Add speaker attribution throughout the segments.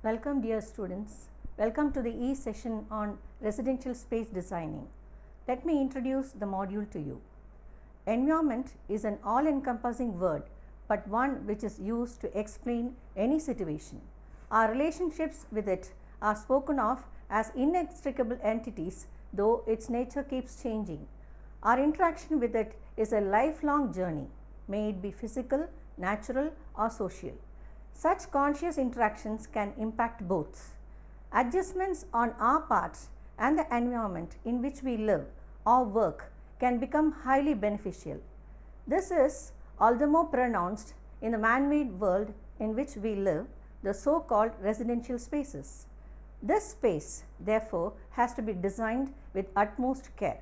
Speaker 1: Welcome dear students. Welcome to the E-session on residential space designing. Let me introduce the module to you. Environment is an all-encompassing word, but one which is used to explain any situation. Our relationships with it are spoken of as inextricable entities, though its nature keeps changing. Our interaction with it is a lifelong journey, may it be physical, natural or social. Such conscious interactions can impact both. Adjustments on our part and the environment in which we live or work can become highly beneficial. This is all the more pronounced in the man-made world in which we live, the so-called residential spaces. This space, therefore, has to be designed with utmost care.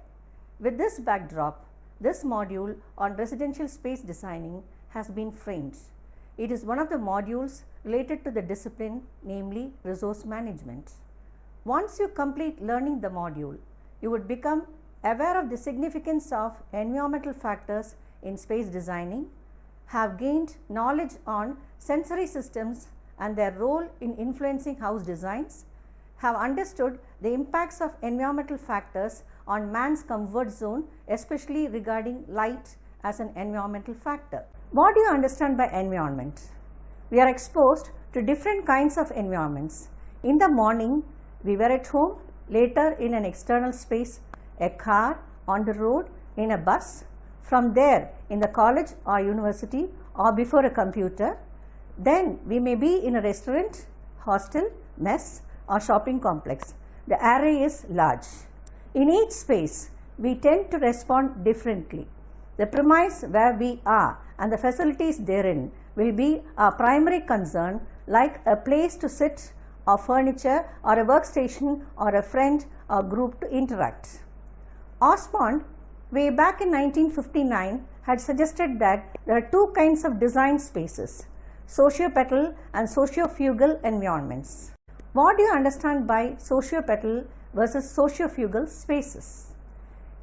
Speaker 1: With this backdrop, this module on residential space designing has been framed. It is one of the modules related to the discipline, namely resource management. Once you complete learning the module, you would become aware of the significance of environmental factors in space designing, have gained knowledge on sensory systems and their role in influencing house designs, have understood the impacts of environmental factors on man's comfort zone, especially regarding light as an environmental factor. What do you understand by environment? We are exposed to different kinds of environments. In the morning, we were at home, later in an external space, a car, on the road, in a bus, from there in the college or university or before a computer. Then we may be in a restaurant, hostel, mess or shopping complex. The array is large. In each space, we tend to respond differently. The premise where we are and the facilities therein will be our primary concern, like a place to sit or furniture or a workstation or a friend or group to interact. Osborne, way back in 1959, had suggested that there are two kinds of design spaces, sociopetal and sociofugal environments. What do you understand by sociopetal versus sociofugal spaces?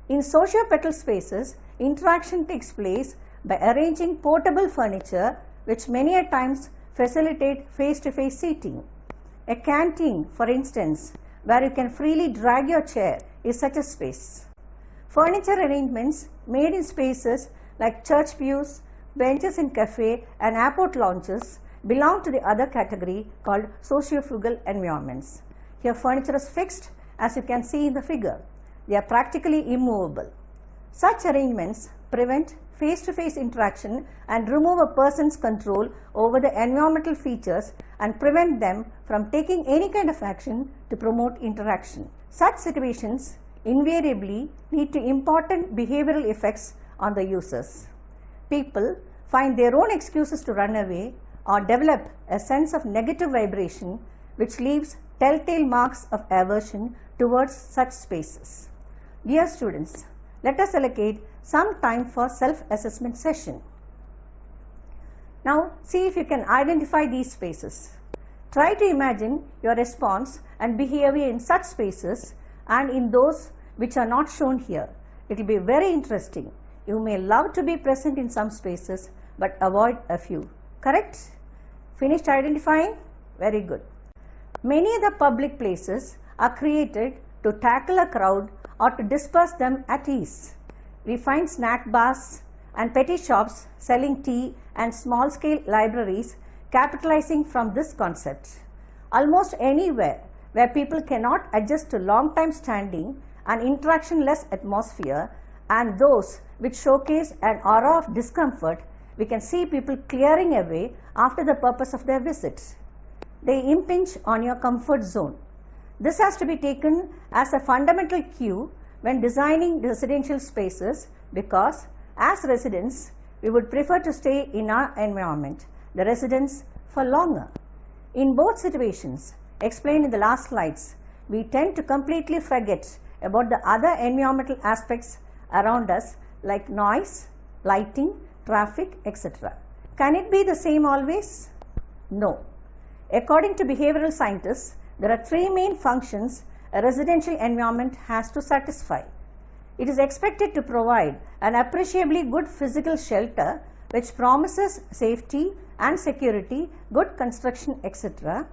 Speaker 1: In sociopetal spaces, interaction takes place by arranging portable furniture which many a times facilitate face-to-face seating. A canteen, for instance, where you can freely drag your chair is such a space. Furniture arrangements made in spaces like church pews, benches in cafe and airport lounges belong to the other category called sociofugal environments. Here furniture is fixed, as you can see in the figure. They are practically immovable. Such arrangements prevent face-to-face interaction and remove a person's control over the environmental features and prevent them from taking any kind of action to promote interaction. Such situations invariably lead to important behavioral effects on the users. People find their own excuses to run away or develop a sense of negative vibration which leaves telltale marks of aversion towards such spaces. Dear students, let us allocate some time for self-assessment session. Now see if you can identify these spaces. Try to imagine your response and behavior in such spaces and in those which are not shown here. It will be very interesting. You may love to be present in some spaces but avoid a few. Correct? Finished identifying? Very good. Many of the public places are created to tackle a crowd or to disperse them at ease. We find snack bars and petty shops selling tea and small-scale libraries capitalizing from this concept. Almost anywhere where people cannot adjust to long time standing and interaction-less atmosphere and those which showcase an aura of discomfort, we can see people clearing away after the purpose of their visit. They impinge on your comfort zone. This has to be taken as a fundamental cue when designing residential spaces because as residents, we would prefer to stay in our environment, the residence, for longer. In both situations explained in the last slides, we tend to completely forget about the other environmental aspects around us like noise, lighting, traffic, etc. Can it be the same always? No. According to behavioral scientists, there are three main functions a residential environment has to satisfy. It is expected to provide an appreciably good physical shelter which promises safety and security, good construction, etc.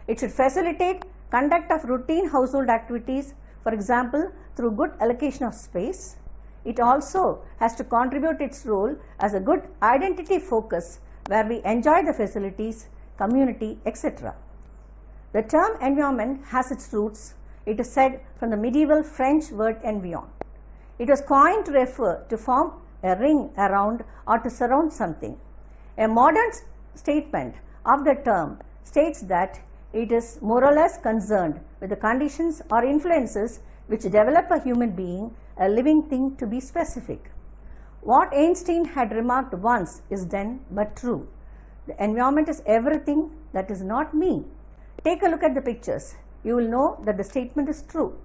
Speaker 1: It should facilitate conduct of routine household activities, for example, through good allocation of space. It also has to contribute its role as a good identity focus where we enjoy the facilities, community, etc. The term environment has its roots, it is said, from the medieval French word environ. It was coined to refer to form a ring around or to surround something. A modern statement of the term states that it is more or less concerned with the conditions or influences which develop a human being, a living thing, to be specific. What Einstein had remarked once is then but true. The environment is everything that is not me. Take a look at the pictures. You will know that the statement is true.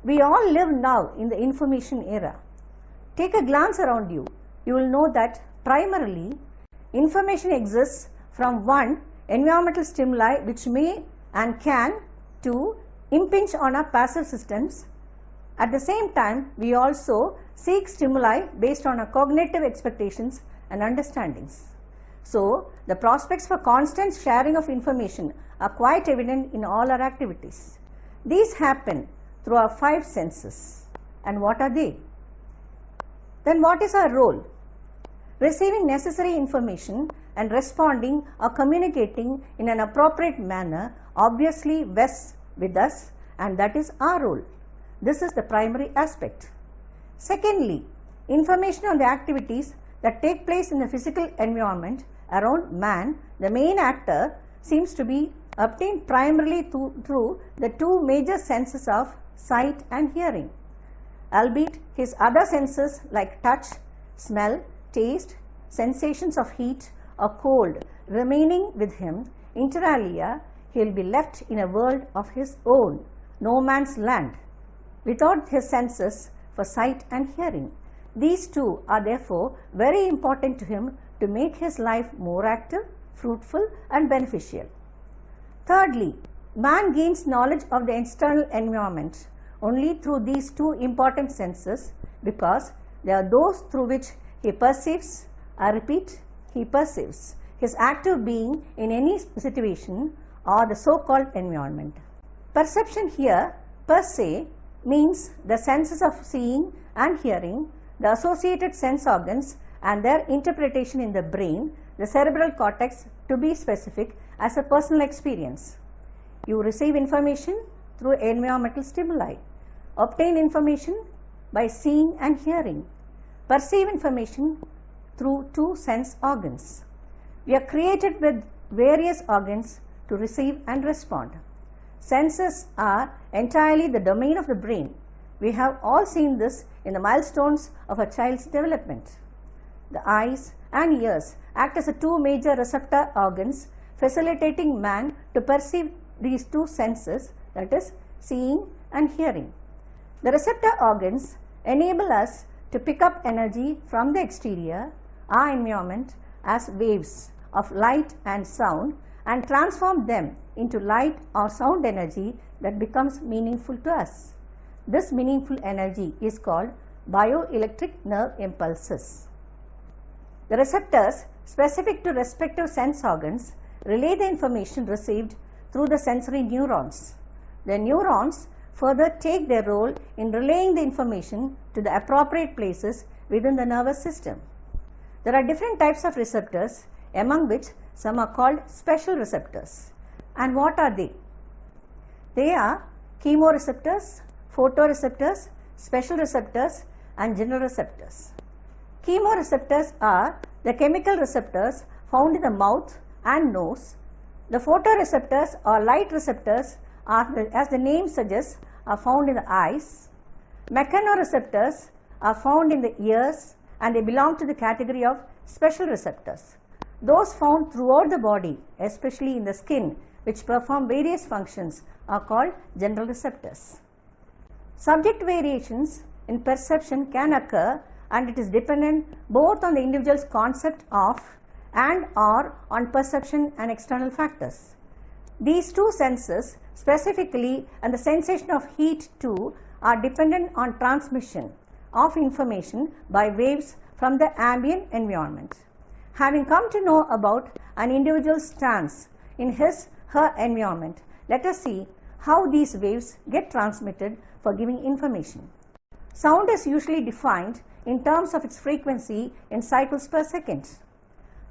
Speaker 1: We all live now in the information era. Take a glance around you. You will know that primarily information exists from one, environmental stimuli which may and can to impinge on our passive systems. At the same time, we also seek stimuli based on our cognitive expectations and understandings. So, the prospects for constant sharing of information are quite evident in all our activities. These happen through our 5 senses. And what are they? Then what is our role? Receiving necessary information and responding or communicating in an appropriate manner obviously vests with us, and that is our role. This is the primary aspect. Secondly, information on the activities that take place in the physical environment around man, the main actor, seems to be obtained primarily through the 2 major senses of sight and hearing, albeit his other senses like touch, smell, taste, sensations of heat or cold remaining with him. Inter alia, he will be left in a world of his own, no man's land, without his senses for sight and hearing. These 2 are therefore very important to him to make his life more active, fruitful and beneficial. Thirdly, man gains knowledge of the external environment only through these 2 important senses, because they are those through which he perceives, I repeat, he perceives his active being in any situation or the so-called environment. Perception here per se means the senses of seeing and hearing, the associated sense organs and their interpretation in the brain, the cerebral cortex, to be specific, as a personal experience. You receive information through environmental stimuli, obtain information by seeing and hearing, perceive information through 2 sense organs. We are created with various organs to receive and respond. Senses are entirely the domain of the brain. We have all seen this in the milestones of a child's development. The eyes and ears act as the 2 major receptor organs, facilitating man to perceive these 2 senses, that is, seeing and hearing. The receptor organs enable us to pick up energy from the exterior, our environment, as waves of light and sound, and transform them into light or sound energy that becomes meaningful to us. This meaningful energy is called bioelectric nerve impulses. The receptors specific to respective sense organs relay the information received through the sensory neurons. The neurons further take their role in relaying the information to the appropriate places within the nervous system. There are different types of receptors, among which some are called special receptors. And what are they? They are chemoreceptors, photoreceptors, special receptors and general receptors. Chemoreceptors are the chemical receptors found in the mouth and nose. The photoreceptors or light receptors are, as the name suggests, are found in the eyes. Mechanoreceptors are found in the ears, and they belong to the category of special receptors. Those found throughout the body, especially in the skin, which perform various functions, are called general receptors. Subject variations in perception can occur, and it is dependent both on the individual's concept of and or on perception and external factors. These 2 senses specifically and the sensation of heat too are dependent on transmission of information by waves from the ambient environment. Having come to know about an individual's stance in his/her environment, let us see how these waves get transmitted for giving information. Sound is usually defined in terms of its frequency in cycles per second.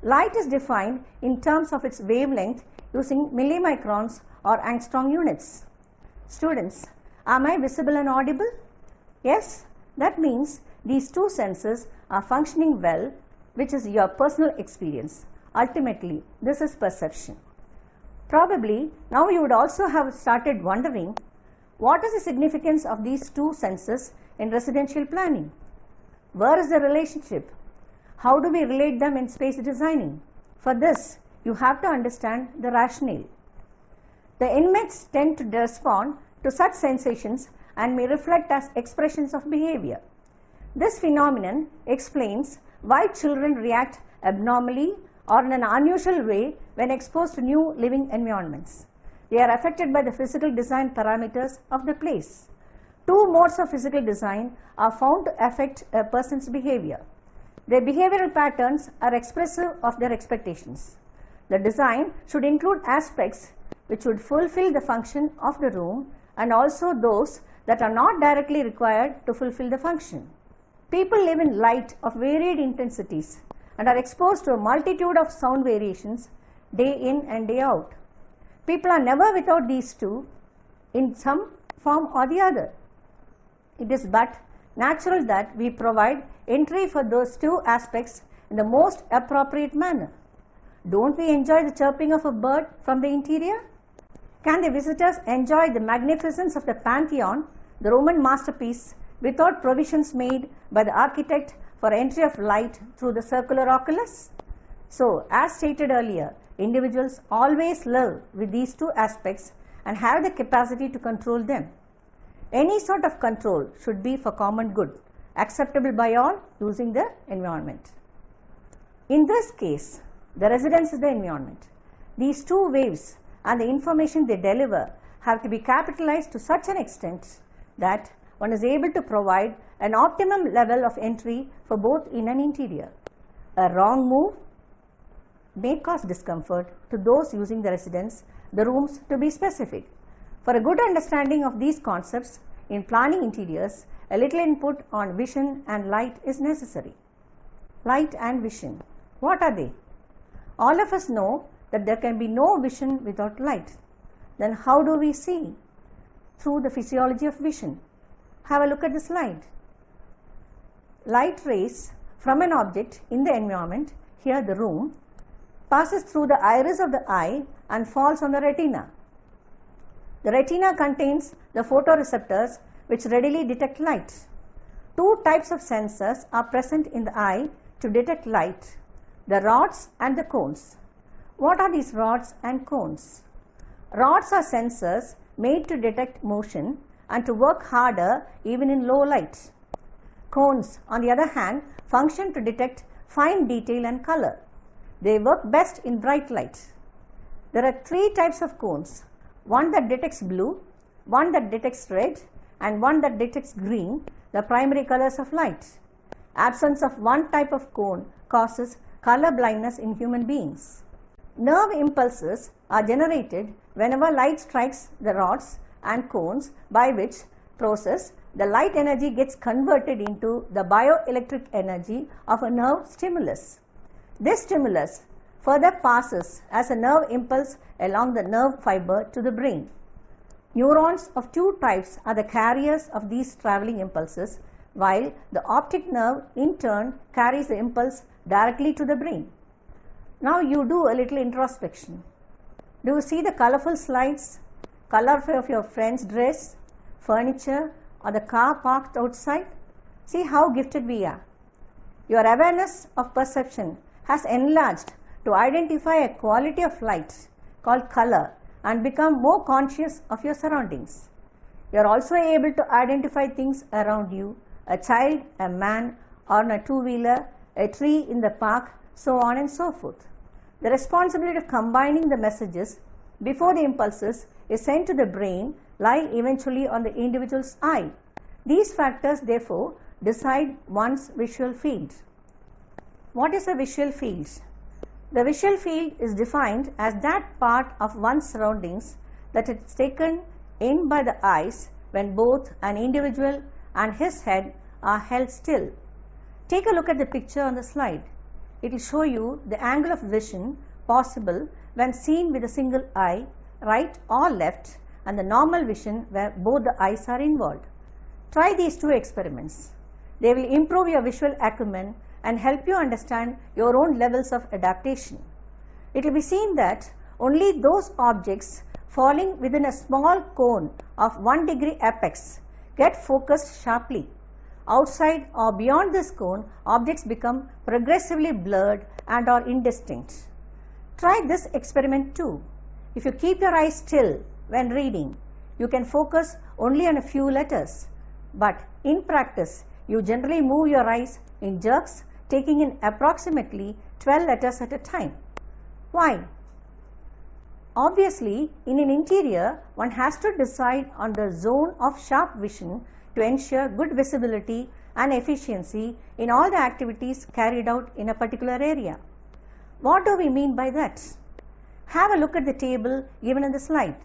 Speaker 1: Light is defined in terms of its wavelength using millimicrons or angstrom units. Students, am I visible and audible? Yes, that means these two senses are functioning well, which is your personal experience. Ultimately, this is perception. Probably now you would also have started wondering, what is the significance of these two senses in residential planning? Where is the relationship? How do we relate them in space designing? For this, you have to understand the rationale. The inmates tend to respond to such sensations and may reflect as expressions of behavior. This phenomenon explains why children react abnormally or in an unusual way when exposed to new living environments. They are affected by the physical design parameters of the place. Two modes of physical design are found to affect a person's behavior. Their behavioral patterns are expressive of their expectations. The design should include aspects which would fulfill the function of the room and also those that are not directly required to fulfill the function. People live in light of varied intensities and are exposed to a multitude of sound variations day in and day out. People are never without these two in some form or the other. It is but natural that we provide entry for those two aspects in the most appropriate manner. Don't we enjoy the chirping of a bird from the interior? Can the visitors enjoy the magnificence of the Pantheon, the Roman masterpiece, without provisions made by the architect for entry of light through the circular oculus? So, as stated earlier, individuals always live with these two aspects and have the capacity to control them. Any sort of control should be for common good, acceptable by all using the environment. In this case, the residence is the environment. These two waves and the information they deliver have to be capitalized to such an extent that one is able to provide an optimum level of entry for both in and interior. A wrong move may cause discomfort to those using the residence, the rooms to be specific. For a good understanding of these concepts in planning interiors, a little input on vision and light is necessary. Light and vision, what are they? All of us know that there can be no vision without light. Then how do we see? Through the physiology of vision. Have a look at the slide. Light rays from an object in the environment, here the room, passes through the iris of the eye and falls on the retina. The retina contains the photoreceptors which readily detect light. Two types of sensors are present in the eye to detect light, the rods and the cones. What are these rods and cones? Rods are sensors made to detect motion and to work harder even in low light. Cones, on the other hand, function to detect fine detail and color. They work best in bright light. There are three types of cones, one that detects blue, one that detects red, and one that detects green, the primary colors of light. Absence of one type of cone causes color blindness in human beings. Nerve impulses are generated whenever light strikes the rods and cones, by which process the light energy gets converted into the bioelectric energy of a nerve stimulus. This stimulus further passes as a nerve impulse along the nerve fiber to the brain. Neurons of two types are the carriers of these traveling impulses, while the optic nerve in turn carries the impulse directly to the brain. Now you do a little introspection. Do you see the colorful slides, color of your friend's dress, furniture, or the car parked outside? See how gifted we are. Your awareness of perception has enlarged to identify a quality of light called color and become more conscious of your surroundings. You are also able to identify things around you, a child, a man, or a two-wheeler, a tree in the park, so on and so forth. The responsibility of combining the messages before the impulses is sent to the brain lie eventually on the individual's eye. These factors therefore decide one's visual field. What is a visual field? The visual field is defined as that part of one's surroundings that it is taken in by the eyes when both an individual and his head are held still. Take a look at the picture on the slide. It will show you the angle of vision possible when seen with a single eye, right or left, and the normal vision where both the eyes are involved. Try these two experiments. They will improve your visual acumen and help you understand your own levels of adaptation. It will be seen that only those objects falling within a small cone of 1 degree apex get focused sharply. Outside or beyond this cone, objects become progressively blurred and are indistinct. Try this experiment too. If you keep your eyes still when reading, you can focus only on a few letters. But in practice, you generally move your eyes in jerks, taking in approximately 12 letters at a time. Why? Obviously, in an interior, one has to decide on the zone of sharp vision to ensure good visibility and efficiency in all the activities carried out in a particular area. What do we mean by that? Have a look at the table given in the slide.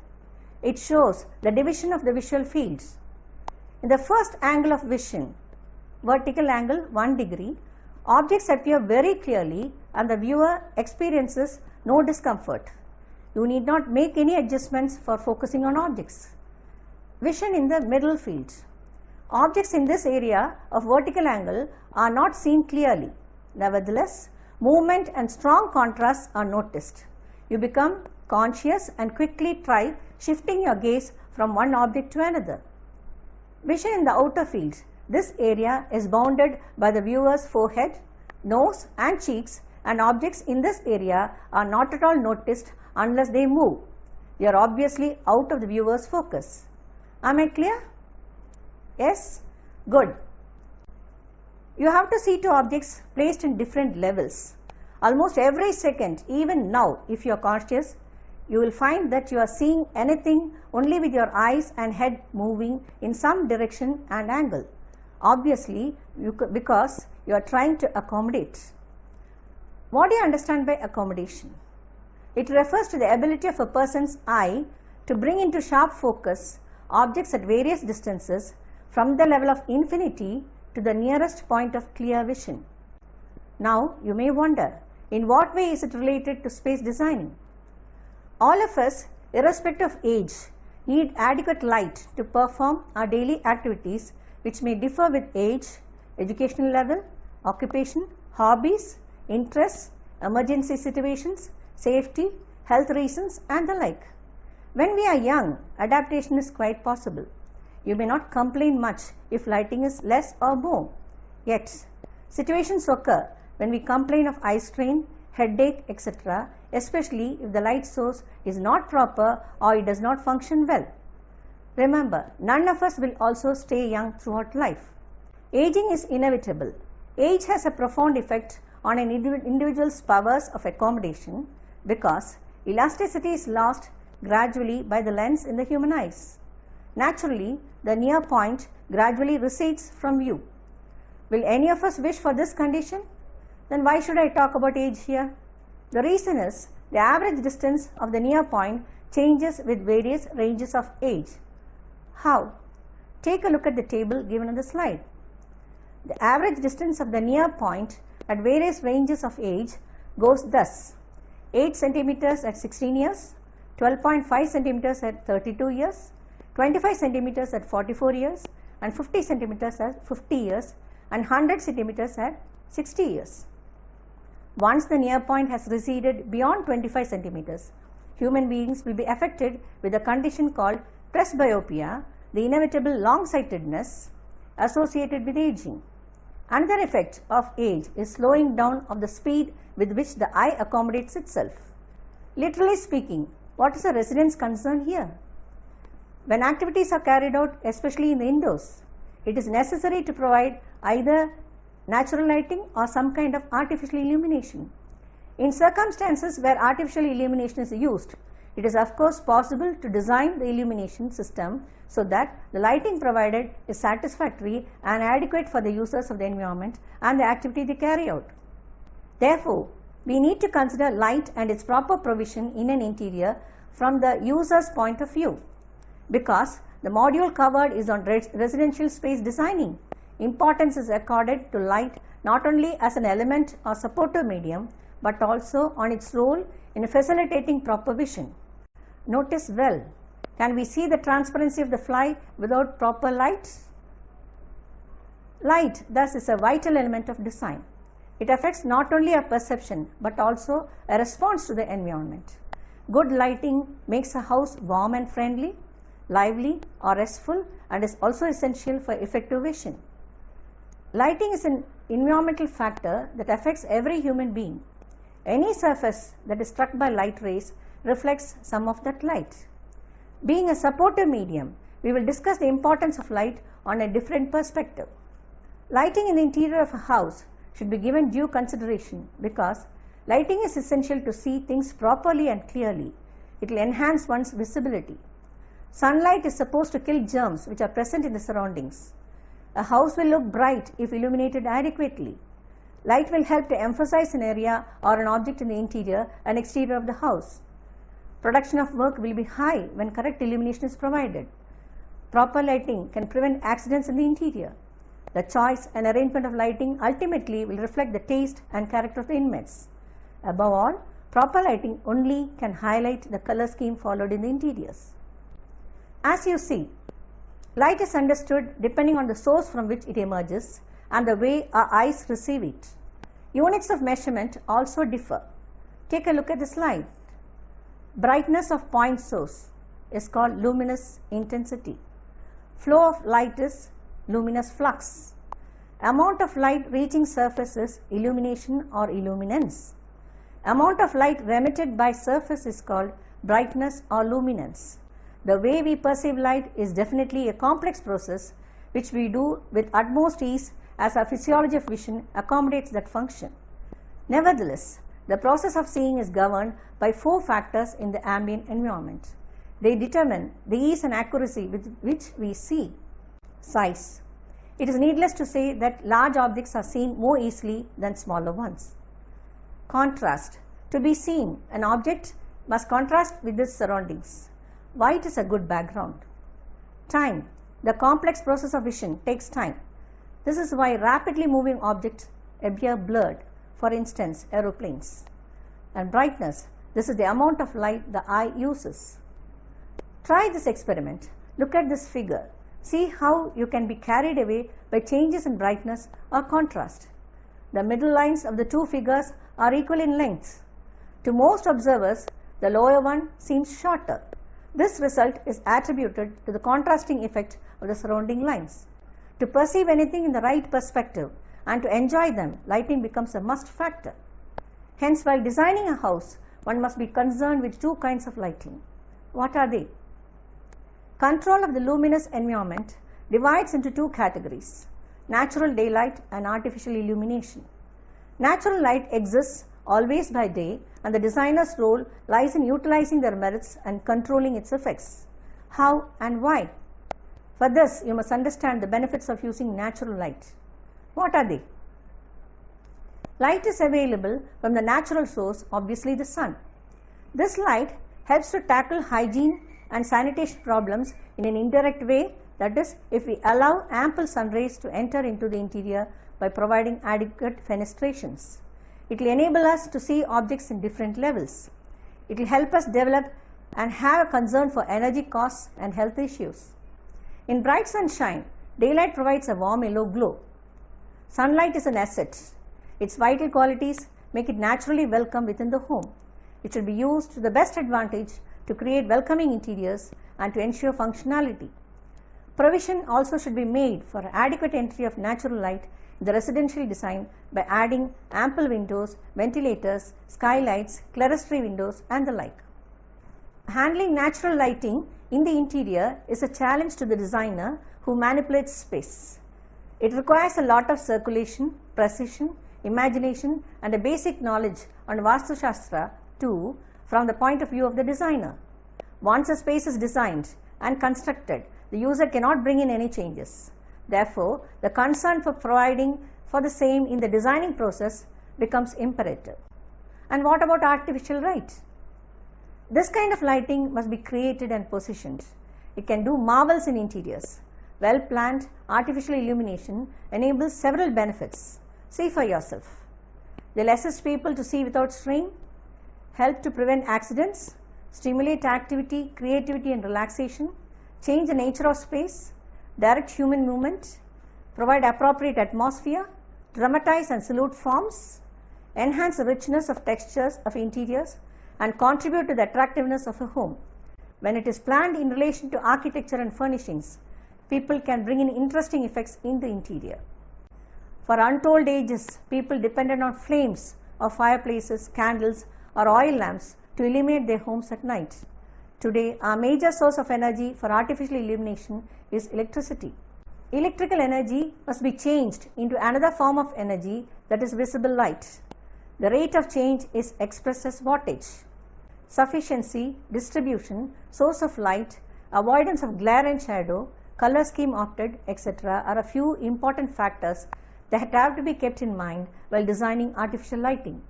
Speaker 1: It shows the division of the visual fields. In the first angle of vision, vertical angle 1 degree, objects appear very clearly and the viewer experiences no discomfort. You need not make any adjustments for focusing on objects. Vision in the middle field. Objects in this area of vertical angle are not seen clearly. Nevertheless, movement and strong contrasts are noticed. You become conscious and quickly try shifting your gaze from one object to another. Vision in the outer field. This area is bounded by the viewer's forehead, nose and cheeks, and objects in this area are not at all noticed unless they move. They are obviously out of the viewer's focus. Am I clear? Yes? Good. You have to see two objects placed in different levels. Almost every second, even now, if you are conscious, you will find that you are seeing anything only with your eyes and head moving in some direction and angle. Obviously, because you are trying to accommodate. What do you understand by accommodation? It refers to the ability of a person's eye to bring into sharp focus objects at various distances from the level of infinity to the nearest point of clear vision. Now, you may wonder, in what way is it related to space designing? All of us, irrespective of age, need adequate light to perform our daily activities, which may differ with age, educational level, occupation, hobbies, interests, emergency situations, safety, health reasons, and the like. When we are young, adaptation is quite possible. You may not complain much if lighting is less or more. Yet, situations occur when we complain of eye strain, headache, etc., especially if the light source is not proper or it does not function well. Remember, none of us will also stay young throughout life. Aging is inevitable. Age has a profound effect on an individual's powers of accommodation because elasticity is lost gradually by the lens in the human eyes. Naturally, the near point gradually recedes from view. Will any of us wish for this condition? Then why should I talk about age here? The reason is the average distance of the near point changes with various ranges of age. How? Take a look at the table given on the slide. The average distance of the near point at various ranges of age goes thus: 8 centimeters at 16 years, 12.5 centimeters at 32 years, 25 centimeters at 44 years, and 50 centimeters at 50 years, and 100 centimeters at 60 years. Once the near point has receded beyond 25 centimeters, human beings will be affected with a condition called presbyopia, the inevitable long-sightedness associated with aging. Another effect of age is slowing down of the speed with which the eye accommodates itself. Literally speaking, what is the resident's concern here? When activities are carried out, especially in the indoors, it is necessary to provide either natural lighting or some kind of artificial illumination. In circumstances where artificial illumination is used, it is of course possible to design the illumination system so that the lighting provided is satisfactory and adequate for the users of the environment and the activity they carry out. Therefore, we need to consider light and its proper provision in an interior from the user's point of view. Because the module covered is on residential space designing, importance is accorded to light not only as an element or supportive medium, but also on its role in facilitating proper vision. Notice well, can we see the transparency of the fly without proper light? Light thus is a vital element of design. It affects not only our perception but also a response to the environment. Good lighting makes a house warm and friendly, lively or restful, and is also essential for effective vision. Lighting is an environmental factor that affects every human being. Any surface that is struck by light rays reflects some of that light. Being a supportive medium, we will discuss the importance of light on a different perspective. Lighting in the interior of a house should be given due consideration because lighting is essential to see things properly and clearly. It will enhance one's visibility. Sunlight is supposed to kill germs which are present in the surroundings. A house will look bright if illuminated adequately. Light will help to emphasize an area or an object in the interior and exterior of the house. Production of work will be high when correct illumination is provided. Proper lighting can prevent accidents in the interior. The choice and arrangement of lighting ultimately will reflect the taste and character of the inmates. Above all, proper lighting only can highlight the color scheme followed in the interiors. As you see, light is understood depending on the source from which it emerges and the way our eyes receive it. Units of measurement also differ. Take a look at the slide. Brightness of point source is called luminous intensity. Flow of light is luminous flux. Amount of light reaching surface is illumination or illuminance. Amount of light remitted by surface is called brightness or luminance. The way we perceive light is definitely a complex process which we do with utmost ease as our physiology of vision accommodates that function. Nevertheless, the process of seeing is governed by 4 factors in the ambient environment. They determine the ease and accuracy with which we see. Size. It is needless to say that large objects are seen more easily than smaller ones. Contrast. To be seen, an object must contrast with its surroundings. White is a good background. Time. The complex process of vision takes time. This is why rapidly moving objects appear blurred, for instance, aeroplanes. And brightness. This is the amount of light the eye uses. Try this experiment. Look at this figure. See how you can be carried away by changes in brightness or contrast. The middle lines of the 2 figures are equal in length. To most observers, the lower one seems shorter. This result is attributed to the contrasting effect of the surrounding lines. To perceive anything in the right perspective and to enjoy them, lighting becomes a must factor. Hence, while designing a house, one must be concerned with 2 kinds of lighting. What are they? Control of the luminous environment divides into 2 categories: natural daylight and artificial illumination. Natural light exists always by day, and the designer's role lies in utilizing their merits and controlling its effects. How and why? For this, you must understand the benefits of using natural light. What are they? Light is available from the natural source, obviously the sun. This light helps to tackle hygiene and sanitation problems in an indirect way, that is, if we allow ample sun rays to enter into the interior by providing adequate fenestrations. It will enable us to see objects in different levels. It will help us develop and have a concern for energy costs and health issues. In bright sunshine, daylight provides a warm yellow glow. Sunlight is an asset. Its vital qualities make it naturally welcome within the home. It should be used to the best advantage to create welcoming interiors and to ensure functionality. Provision also should be made for adequate entry of natural light in the residential design by adding ample windows, ventilators, skylights, clerestory windows, and the like. Handling natural lighting in the interior is a challenge to the designer who manipulates space. It requires a lot of circulation, precision, imagination, and a basic knowledge on Vastu Shastra too, from the point of view of the designer. Once a space is designed and constructed, the user cannot bring in any changes. Therefore, the concern for providing for the same in the designing process becomes imperative. And what about artificial light? This kind of lighting must be created and positioned. It can do marvels in interiors. Well-planned artificial illumination enables several benefits. See for yourself. They'll assist people to see without strain, help to prevent accidents, stimulate activity, creativity and relaxation, change the nature of space, direct human movement, provide appropriate atmosphere, dramatize and salute forms, enhance the richness of textures of interiors, and contribute to the attractiveness of a home. When it is planned in relation to architecture and furnishings, people can bring in interesting effects in the interior. For untold ages, people depended on flames of fireplaces, candles, or oil lamps to illuminate their homes at night. Today, our major source of energy for artificial illumination is electricity. Electrical energy must be changed into another form of energy, that is visible light. The rate of change is expressed as wattage. Sufficiency, distribution, source of light, avoidance of glare and shadow, color scheme opted, etc. are a few important factors that have to be kept in mind while designing artificial lighting.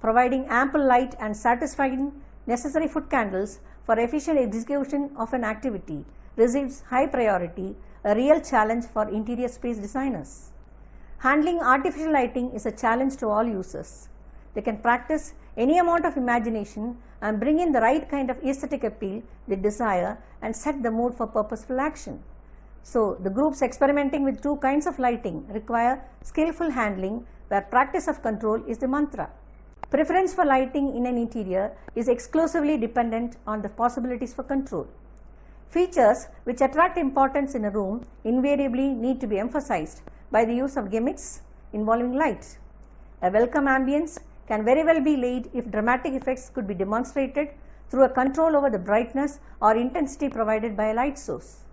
Speaker 1: Providing ample light and satisfying necessary foot candles for efficient execution of an activity receives high priority, a real challenge for interior space designers. Handling artificial lighting is a challenge to all users. They can practice any amount of imagination and bring in the right kind of aesthetic appeal they desire and set the mood for purposeful action. So, the groups experimenting with two kinds of lighting require skillful handling, where practice of control is the mantra. Preference for lighting in an interior is exclusively dependent on the possibilities for control. Features which attract importance in a room invariably need to be emphasized by the use of gimmicks involving light. A welcome ambience can very well be laid if dramatic effects could be demonstrated through a control over the brightness or intensity provided by a light source.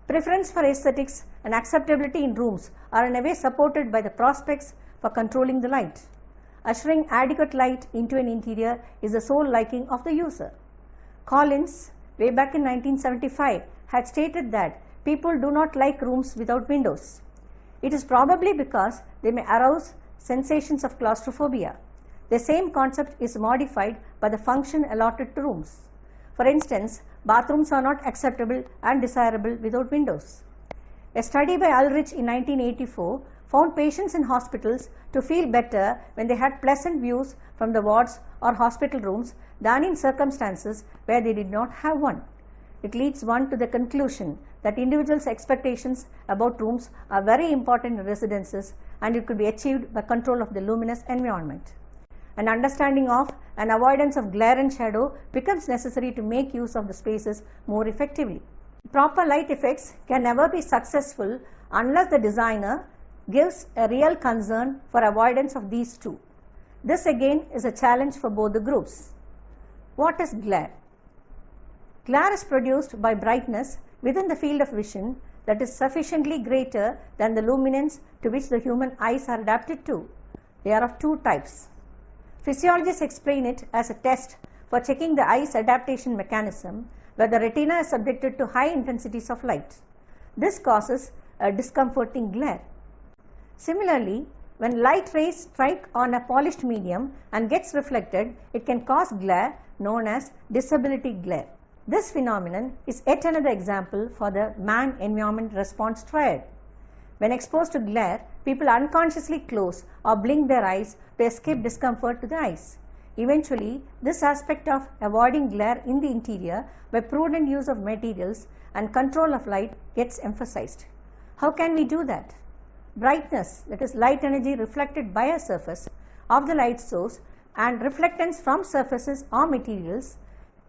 Speaker 1: Preference for aesthetics and acceptability in rooms are in a way supported by the prospects for controlling the light. Ushering adequate light into an interior is the sole liking of the user. Collins, way back in 1975, had stated that people do not like rooms without windows. It is probably because they may arouse sensations of claustrophobia. The same concept is modified by the function allotted to rooms. For instance, bathrooms are not acceptable and desirable without windows. A study by Ulrich in 1984 found patients in hospitals to feel better when they had pleasant views from the wards or hospital rooms than in circumstances where they did not have one. It leads one to the conclusion that individuals' expectations about rooms are very important in residences, and it could be achieved by control of the luminous environment. An understanding of and avoidance of glare and shadow becomes necessary to make use of the spaces more effectively. Proper light effects can never be successful unless the designer gives a real concern for avoidance of these two. This again is a challenge for both the groups. What is glare? Glare is produced by brightness within the field of vision that is sufficiently greater than the luminance to which the human eyes are adapted to. They are of two types. Physiologists explain it as a test for checking the eye's adaptation mechanism, where the retina is subjected to high intensities of light. This causes a discomforting glare. Similarly, when light rays strike on a polished medium and gets reflected, it can cause glare known as disability glare. This phenomenon is yet another example for the man-environment response triad. When exposed to glare, people unconsciously close or blink their eyes to escape discomfort to the eyes. Eventually, this aspect of avoiding glare in the interior by prudent use of materials and control of light gets emphasized. How can we do that? Brightness, that is light energy reflected by a surface of the light source, and reflectance from surfaces or materials,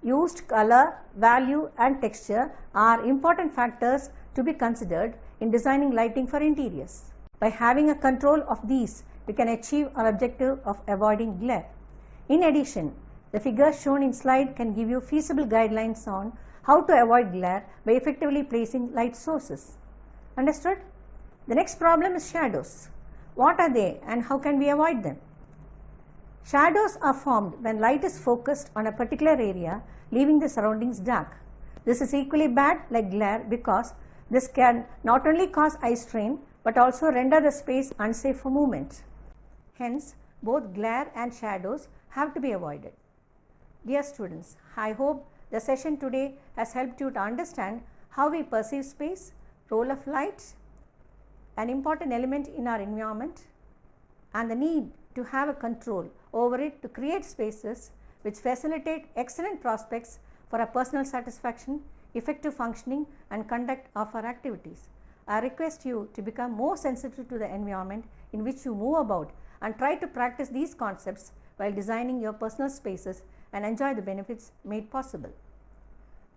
Speaker 1: used color, value and texture are important factors to be considered in designing lighting for interiors. By having a control of these, we can achieve our objective of avoiding glare. In addition, the figures shown in slide can give you feasible guidelines on how to avoid glare by effectively placing light sources. Understood? The next problem is shadows. What are they and how can we avoid them? Shadows are formed when light is focused on a particular area, leaving the surroundings dark. This is equally bad like glare because this can not only cause eye strain but also render the space unsafe for movement. Hence, both glare and shadows have to be avoided. Dear students, I hope the session today has helped you to understand how we perceive space, role of light, an important element in our environment, and the need to have a control over it to create spaces which facilitate excellent prospects for our personal satisfaction, effective functioning, and conduct of our activities. I request you to become more sensitive to the environment in which you move about and try to practice these concepts while designing your personal spaces and enjoy the benefits made possible.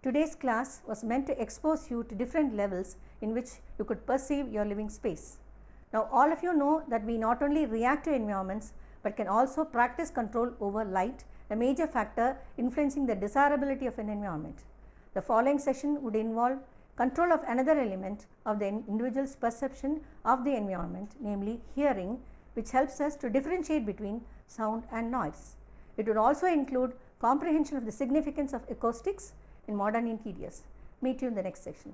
Speaker 1: Today's class was meant to expose you to different levels in which you could perceive your living space. Now, all of you know that we not only react to environments but can also practice control over light, a major factor influencing the desirability of an environment. The following session would involve control of another element of the individual's perception of the environment, namely hearing, which helps us to differentiate between sound and noise. It would also include comprehension of the significance of acoustics in modern interiors. Meet you in the next section.